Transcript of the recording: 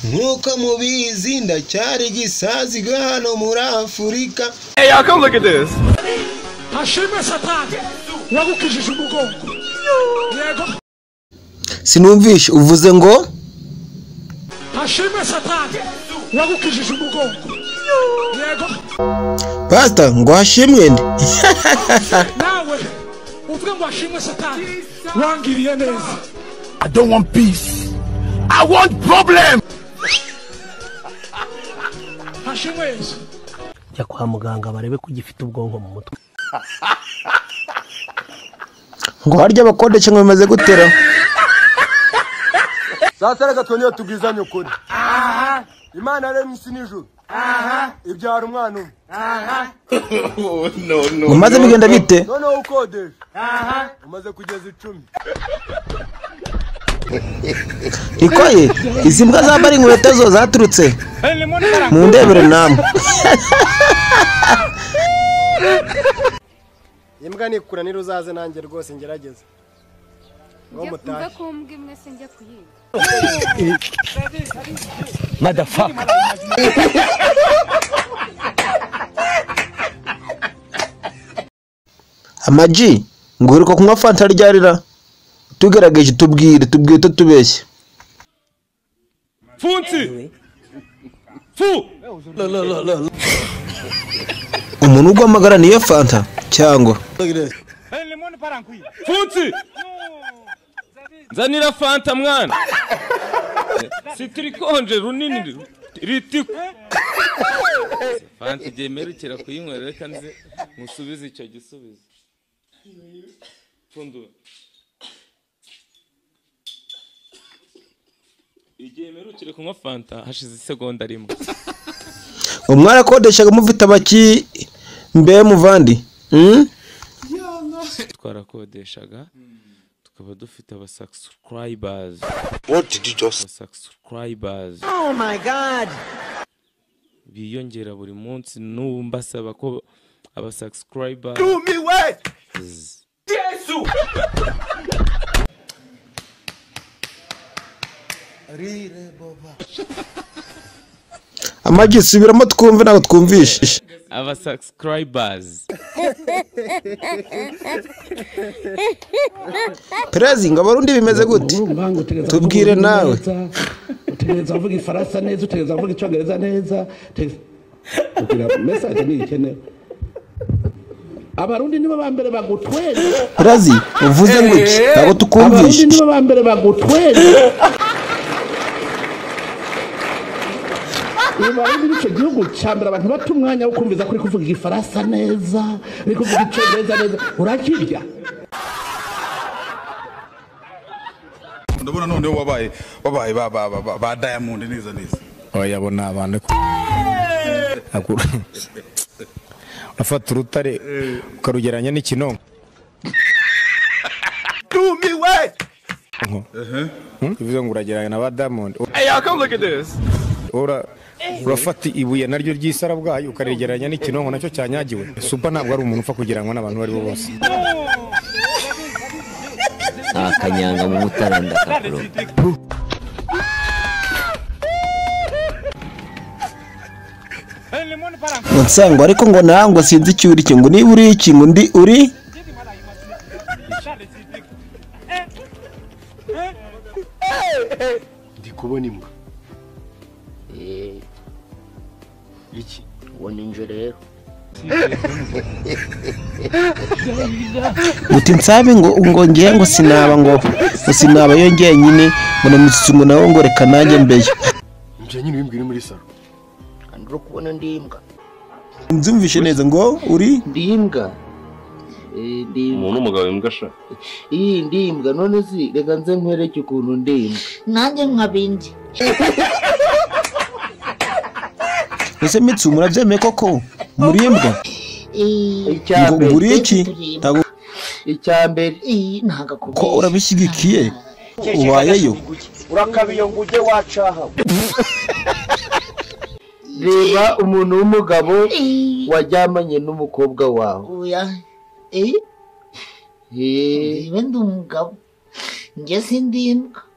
nkuko mubizi ndacyari gisazi hano muri Afurika. Hey, y'all, come look at this. Hashime satani wagukijije umugongo. Yego. Sinumvishe uvuze ngo Hashime satani wagukijije umugongo. Yego. Pastor ngo hashimwe nde? Nawe uvuga ngo hashime satani wangiriye neza. I don't want peace. I want problem. Hashime jya kwa muganga barebe ko gifite ubwonko mu mutwe. Ngo harya bakodesha ngo bimaze gutera. Sasa reka twonye tubwizanye ukuri. Imana yaremye isi n'ijuru. Ibyara umwana umwe. No. Umaze bigenda bite? None ukodesha. Umaze kugeza 10. Ikoye izi mbwa zambara inkweto zo zaturutse mu ndebere namwe. Imbwa nikura niruzaze nanjye rwose ngerageza. Ngo mutahe. Mve kumbwa imwe sinjye kuyiga. Motherfucker. Amaji nguruka kunywa fanta ryarira. Tugerageje tubwire tutubeshye. Funsi. Fu. Umuntu ugwamagara niyo fanta cyangwa. Funsi. Zanira fanta mwana. Sitrikonje runini ritiku. Fanta gemerukira kuyinywera kandi musubize icyo gisubizo. Fundu. Igihe merukire kunywa fanta hashize isegonda rimwe. Umwara kodeshaga mufite abaki mbe muvandi. Twarakodeshaga tukaba dufite aba subscribers. What did you just? Subscribers. Oh my god. Biyongera buri munsi n'ubu mbasaba ko aba subscribers. Do me wait. Yesu. Rire boba. Amaji subiramo twumve nago twumvishe. Aba subscribers. Praising abarundi bimeze gute? Tubwire nawe. Utegereza kuvuga ifaransa neza, utegereza kuvuga icyongereza neza. Ugira message ni ikene. Abarundi nibo bambere bagutwere. Prazi uvuze ngo iki? Ntabwo tukumvishe. Abarundi nibo bambere bagutwere. Abarundi nicyo gihugu cyambere abantu bata umwanya wo kumviza kuri kuvuga ifaransa neza, uri kuvuga icyongereza neza. Urakirya. Ndabona none wabaye ba Diamond neza. Oyabona abantu akuru. Afata urutare ukarugeranya n'ikinonko. Do me wait. Bivuze ngo urageranya na ba Diamond. Hey, y'all, come look at this. Urafata ibuye naryo ry'isara bwayo ukaregeranya n'ikinonko nacyo cyanyagiwe. Super ntabwo ari umuntu upfa kugiranwa n'abantu bari bo bose. Akanyanga mu mutaranda kakuru. Nsangwa ariko ngo nangwa sinzi cyuri cyo ngo niba uri iki ngo ndi uri Ndi kubona imbwa. Iki? Wone nje rero. uti nsabe ngo ngiye ngo sinaba yongeye nyine ngo musumo nawo ngo reka nanjye mbeye. Nje nyine wimbwira muri saro. Kandi ro kubona ndimbwa. Nzumvishe neza ngo uri Ndimbwa. Umuntu umugabo imbwa sha. Ndimbwa none si reka nze nkwereke ukuntu ndimbwa. Nanjye nkabindi. ese mitsu murabyemeye koko muri imbwa? Ngo muri iki? Icyambere ntaga ko urabishyigikiye uwayeyo. Urakabiyo ngo ujye wacaha. Reba umuntu w'umugabo wajyamanye n'umukobwa wawe. Oya. Ndi umugabo. Nge sindimbwa.